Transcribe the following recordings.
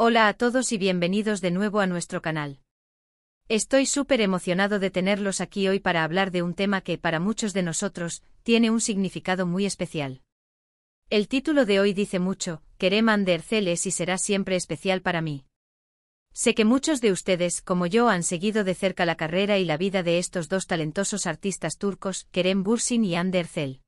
Hola a todos y bienvenidos de nuevo a nuestro canal. Estoy súper emocionado de tenerlos aquí hoy para hablar de un tema que, para muchos de nosotros, tiene un significado muy especial. El título de hoy dice mucho: Kerem Andersel es y será siempre especial para mí. Sé que muchos de ustedes, como yo, han seguido de cerca la carrera y la vida de estos dos talentosos artistas turcos, Kerem Bürsin y Andersel.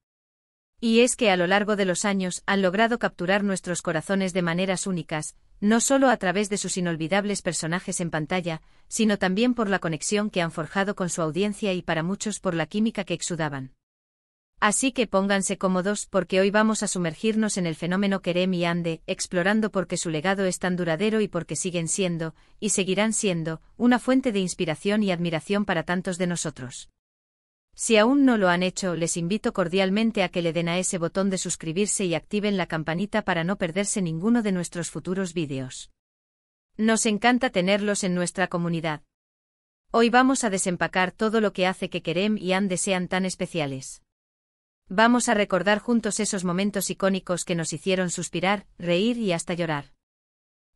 Y es que a lo largo de los años han logrado capturar nuestros corazones de maneras únicas, no solo a través de sus inolvidables personajes en pantalla, sino también por la conexión que han forjado con su audiencia y para muchos por la química que exudaban. Así que pónganse cómodos porque hoy vamos a sumergirnos en el fenómeno Kerem y Hande, explorando por qué su legado es tan duradero y por qué siguen siendo, y seguirán siendo, una fuente de inspiración y admiración para tantos de nosotros. Si aún no lo han hecho, les invito cordialmente a que le den a ese botón de suscribirse y activen la campanita para no perderse ninguno de nuestros futuros vídeos. Nos encanta tenerlos en nuestra comunidad. Hoy vamos a desempacar todo lo que hace que Kerem y Hande sean tan especiales. Vamos a recordar juntos esos momentos icónicos que nos hicieron suspirar, reír y hasta llorar.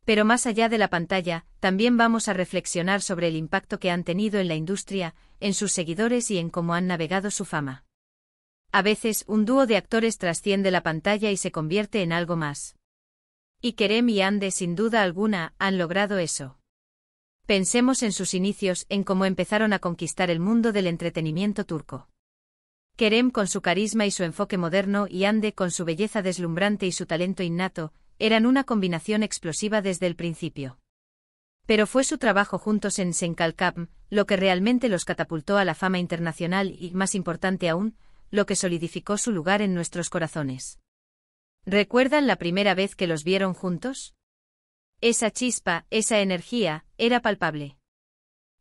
Pero más allá de la pantalla, también vamos a reflexionar sobre el impacto que han tenido en la industria, en sus seguidores y en cómo han navegado su fama. A veces, un dúo de actores trasciende la pantalla y se convierte en algo más. Y Kerem y Hande, sin duda alguna, han logrado eso. Pensemos en sus inicios, en cómo empezaron a conquistar el mundo del entretenimiento turco. Kerem con su carisma y su enfoque moderno y Hande con su belleza deslumbrante y su talento innato, eran una combinación explosiva desde el principio. Pero fue su trabajo juntos en Senkalkam lo que realmente los catapultó a la fama internacional y, más importante aún, lo que solidificó su lugar en nuestros corazones. ¿Recuerdan la primera vez que los vieron juntos? Esa chispa, esa energía, era palpable.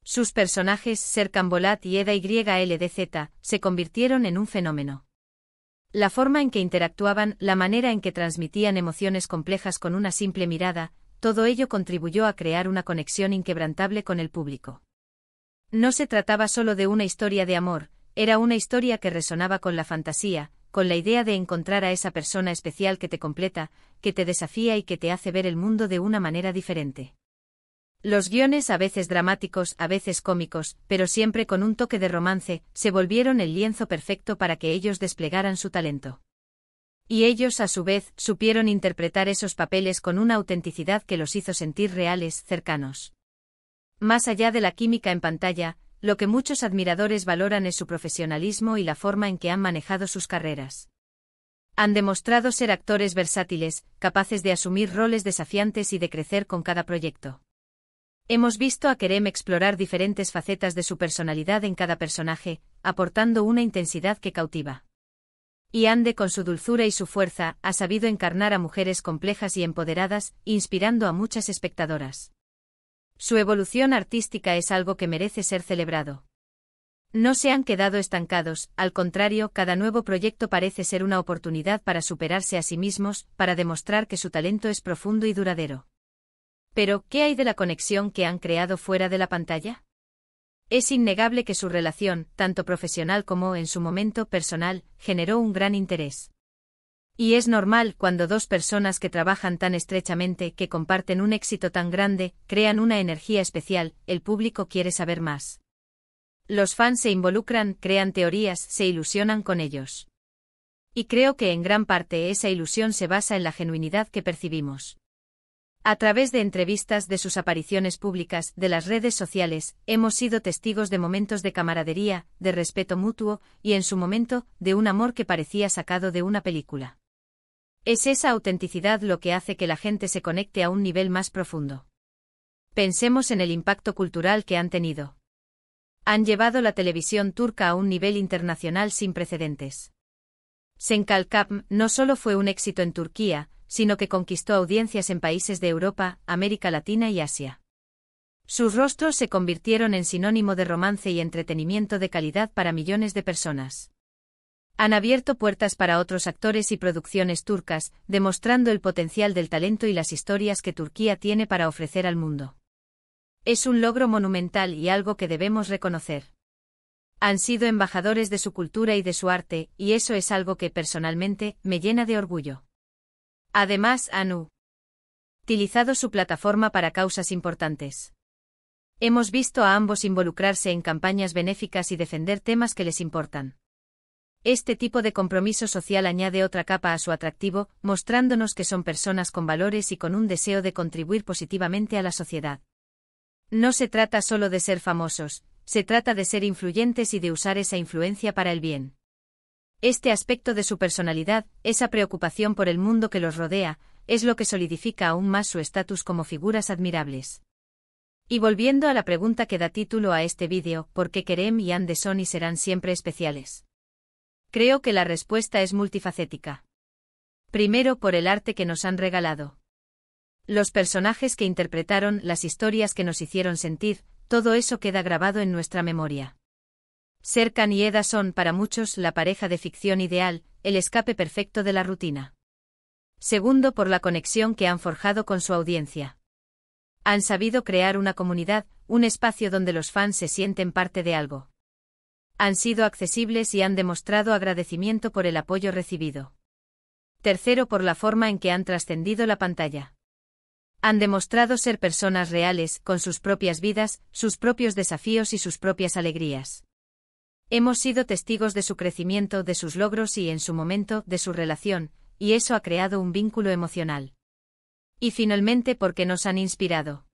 Sus personajes, Serkan Bolat y Eda YLDZ, se convirtieron en un fenómeno. La forma en que interactuaban, la manera en que transmitían emociones complejas con una simple mirada, todo ello contribuyó a crear una conexión inquebrantable con el público. No se trataba solo de una historia de amor, era una historia que resonaba con la fantasía, con la idea de encontrar a esa persona especial que te completa, que te desafía y que te hace ver el mundo de una manera diferente. Los guiones, a veces dramáticos, a veces cómicos, pero siempre con un toque de romance, se volvieron el lienzo perfecto para que ellos desplegaran su talento. Y ellos, a su vez, supieron interpretar esos papeles con una autenticidad que los hizo sentir reales, cercanos. Más allá de la química en pantalla, lo que muchos admiradores valoran es su profesionalismo y la forma en que han manejado sus carreras. Han demostrado ser actores versátiles, capaces de asumir roles desafiantes y de crecer con cada proyecto. Hemos visto a Kerem explorar diferentes facetas de su personalidad en cada personaje, aportando una intensidad que cautiva. Y Hande, con su dulzura y su fuerza, ha sabido encarnar a mujeres complejas y empoderadas, inspirando a muchas espectadoras. Su evolución artística es algo que merece ser celebrado. No se han quedado estancados, al contrario, cada nuevo proyecto parece ser una oportunidad para superarse a sí mismos, para demostrar que su talento es profundo y duradero. Pero, ¿qué hay de la conexión que han creado fuera de la pantalla? Es innegable que su relación, tanto profesional como, en su momento, personal, generó un gran interés. Y es normal cuando dos personas que trabajan tan estrechamente, que comparten un éxito tan grande, crean una energía especial, el público quiere saber más. Los fans se involucran, crean teorías, se ilusionan con ellos. Y creo que en gran parte esa ilusión se basa en la genuinidad que percibimos. A través de entrevistas, de sus apariciones públicas, de las redes sociales, hemos sido testigos de momentos de camaradería, de respeto mutuo, y en su momento, de un amor que parecía sacado de una película. Es esa autenticidad lo que hace que la gente se conecte a un nivel más profundo. Pensemos en el impacto cultural que han tenido. Han llevado la televisión turca a un nivel internacional sin precedentes. Senkalkam no solo fue un éxito en Turquía, sino que conquistó audiencias en países de Europa, América Latina y Asia. Sus rostros se convirtieron en sinónimo de romance y entretenimiento de calidad para millones de personas. Han abierto puertas para otros actores y producciones turcas, demostrando el potencial del talento y las historias que Turquía tiene para ofrecer al mundo. Es un logro monumental y algo que debemos reconocer. Han sido embajadores de su cultura y de su arte, y eso es algo que, personalmente, me llena de orgullo. Además, han utilizado su plataforma para causas importantes. Hemos visto a ambos involucrarse en campañas benéficas y defender temas que les importan. Este tipo de compromiso social añade otra capa a su atractivo, mostrándonos que son personas con valores y con un deseo de contribuir positivamente a la sociedad. No se trata solo de ser famosos, se trata de ser influyentes y de usar esa influencia para el bien. Este aspecto de su personalidad, esa preocupación por el mundo que los rodea, es lo que solidifica aún más su estatus como figuras admirables. Y volviendo a la pregunta que da título a este vídeo, ¿por qué Kerem y Andy son y serán siempre especiales? Creo que la respuesta es multifacética. Primero, por el arte que nos han regalado. Los personajes que interpretaron, las historias que nos hicieron sentir, todo eso queda grabado en nuestra memoria. Serkan y Eda son, para muchos, la pareja de ficción ideal, el escape perfecto de la rutina. Segundo, por la conexión que han forjado con su audiencia. Han sabido crear una comunidad, un espacio donde los fans se sienten parte de algo. Han sido accesibles y han demostrado agradecimiento por el apoyo recibido. Tercero, por la forma en que han trascendido la pantalla. Han demostrado ser personas reales, con sus propias vidas, sus propios desafíos y sus propias alegrías. Hemos sido testigos de su crecimiento, de sus logros y, en su momento, de su relación, y eso ha creado un vínculo emocional. Y finalmente, porque nos han inspirado.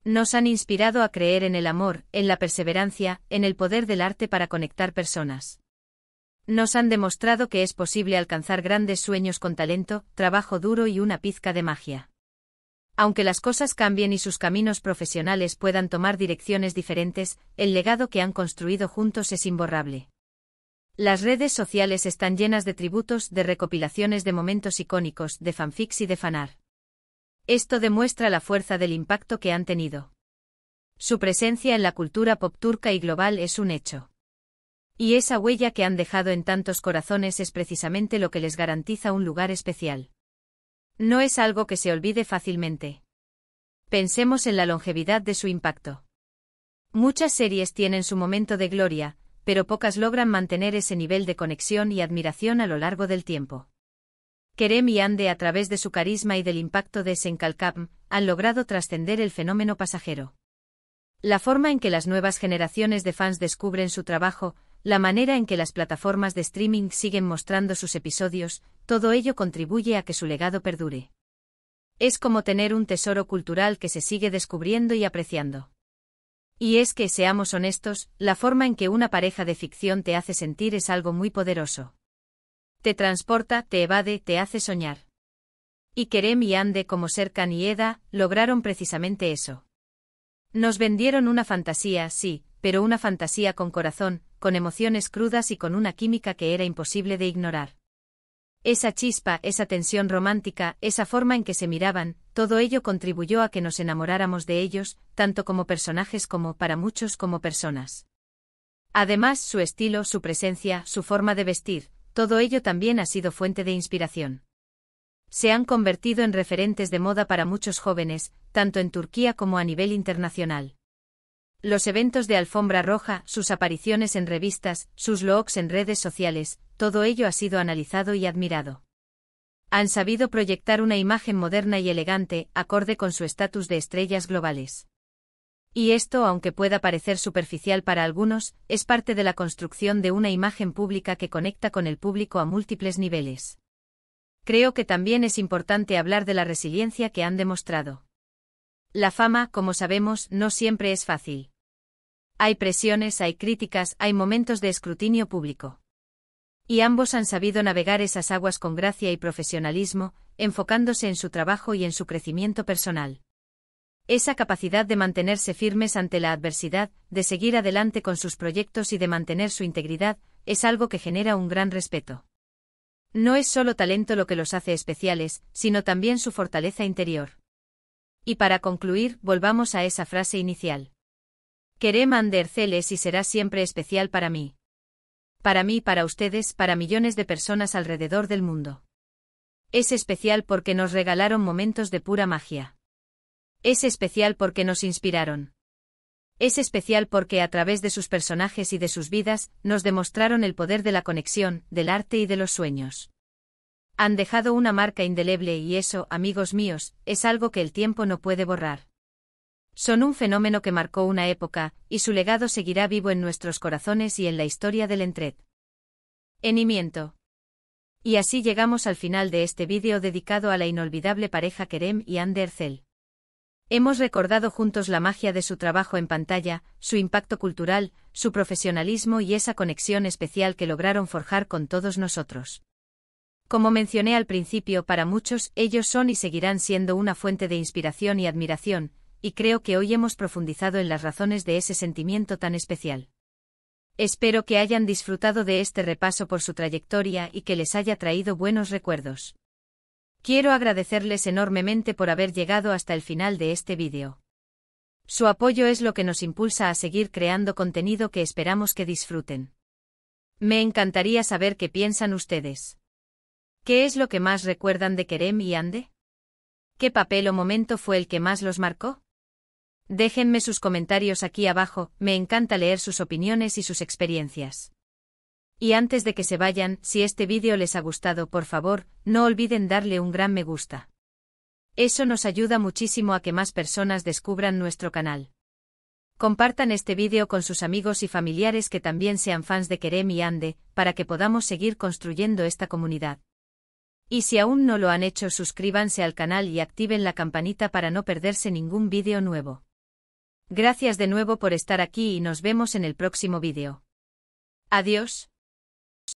Nos han inspirado a creer en el amor, en la perseverancia, en el poder del arte para conectar personas. Nos han demostrado que es posible alcanzar grandes sueños con talento, trabajo duro y una pizca de magia. Aunque las cosas cambien y sus caminos profesionales puedan tomar direcciones diferentes, el legado que han construido juntos es imborrable. Las redes sociales están llenas de tributos, de recopilaciones de momentos icónicos, de fanfics y de fanart. Esto demuestra la fuerza del impacto que han tenido. Su presencia en la cultura pop turca y global es un hecho. Y esa huella que han dejado en tantos corazones es precisamente lo que les garantiza un lugar especial. No es algo que se olvide fácilmente. Pensemos en la longevidad de su impacto. Muchas series tienen su momento de gloria, pero pocas logran mantener ese nivel de conexión y admiración a lo largo del tiempo. Kerem y Andy, a través de su carisma y del impacto de Senkalkam, han logrado trascender el fenómeno pasajero. La forma en que las nuevas generaciones de fans descubren su trabajo, la manera en que las plataformas de streaming siguen mostrando sus episodios, todo ello contribuye a que su legado perdure. Es como tener un tesoro cultural que se sigue descubriendo y apreciando. Y es que, seamos honestos, la forma en que una pareja de ficción te hace sentir es algo muy poderoso. Te transporta, te evade, te hace soñar. Y Kerem y Andy, como Serkan y Eda, lograron precisamente eso. Nos vendieron una fantasía, sí, pero una fantasía con corazón, con emociones crudas y con una química que era imposible de ignorar. Esa chispa, esa tensión romántica, esa forma en que se miraban, todo ello contribuyó a que nos enamoráramos de ellos, tanto como personajes como, para muchos, como personas. Además, su estilo, su presencia, su forma de vestir, todo ello también ha sido fuente de inspiración. Se han convertido en referentes de moda para muchos jóvenes, tanto en Turquía como a nivel internacional. Los eventos de alfombra roja, sus apariciones en revistas, sus looks en redes sociales, todo ello ha sido analizado y admirado. Han sabido proyectar una imagen moderna y elegante, acorde con su estatus de estrellas globales. Y esto, aunque pueda parecer superficial para algunos, es parte de la construcción de una imagen pública que conecta con el público a múltiples niveles. Creo que también es importante hablar de la resiliencia que han demostrado. La fama, como sabemos, no siempre es fácil. Hay presiones, hay críticas, hay momentos de escrutinio público. Y ambos han sabido navegar esas aguas con gracia y profesionalismo, enfocándose en su trabajo y en su crecimiento personal. Esa capacidad de mantenerse firmes ante la adversidad, de seguir adelante con sus proyectos y de mantener su integridad, es algo que genera un gran respeto. No es solo talento lo que los hace especiales, sino también su fortaleza interior. Y para concluir, volvamos a esa frase inicial. Kerem Andy Erçel es y será siempre especial para mí. Para mí, para ustedes, para millones de personas alrededor del mundo. Es especial porque nos regalaron momentos de pura magia. Es especial porque nos inspiraron. Es especial porque a través de sus personajes y de sus vidas, nos demostraron el poder de la conexión, del arte y de los sueños. Han dejado una marca indeleble y eso, amigos míos, es algo que el tiempo no puede borrar. Son un fenómeno que marcó una época, y su legado seguirá vivo en nuestros corazones y en la historia del entretenimiento. Y así llegamos al final de este vídeo dedicado a la inolvidable pareja Kerem y Hande Erçel. Hemos recordado juntos la magia de su trabajo en pantalla, su impacto cultural, su profesionalismo y esa conexión especial que lograron forjar con todos nosotros. Como mencioné al principio, para muchos, ellos son y seguirán siendo una fuente de inspiración y admiración, y creo que hoy hemos profundizado en las razones de ese sentimiento tan especial. Espero que hayan disfrutado de este repaso por su trayectoria y que les haya traído buenos recuerdos. Quiero agradecerles enormemente por haber llegado hasta el final de este vídeo. Su apoyo es lo que nos impulsa a seguir creando contenido que esperamos que disfruten. Me encantaría saber qué piensan ustedes. ¿Qué es lo que más recuerdan de Kerem y Hande? ¿Qué papel o momento fue el que más los marcó? Déjenme sus comentarios aquí abajo, me encanta leer sus opiniones y sus experiencias. Y antes de que se vayan, si este vídeo les ha gustado, por favor, no olviden darle un gran me gusta. Eso nos ayuda muchísimo a que más personas descubran nuestro canal. Compartan este vídeo con sus amigos y familiares que también sean fans de Kerem y Hande, para que podamos seguir construyendo esta comunidad. Y si aún no lo han hecho, suscríbanse al canal y activen la campanita para no perderse ningún vídeo nuevo. Gracias de nuevo por estar aquí y nos vemos en el próximo vídeo. Adiós.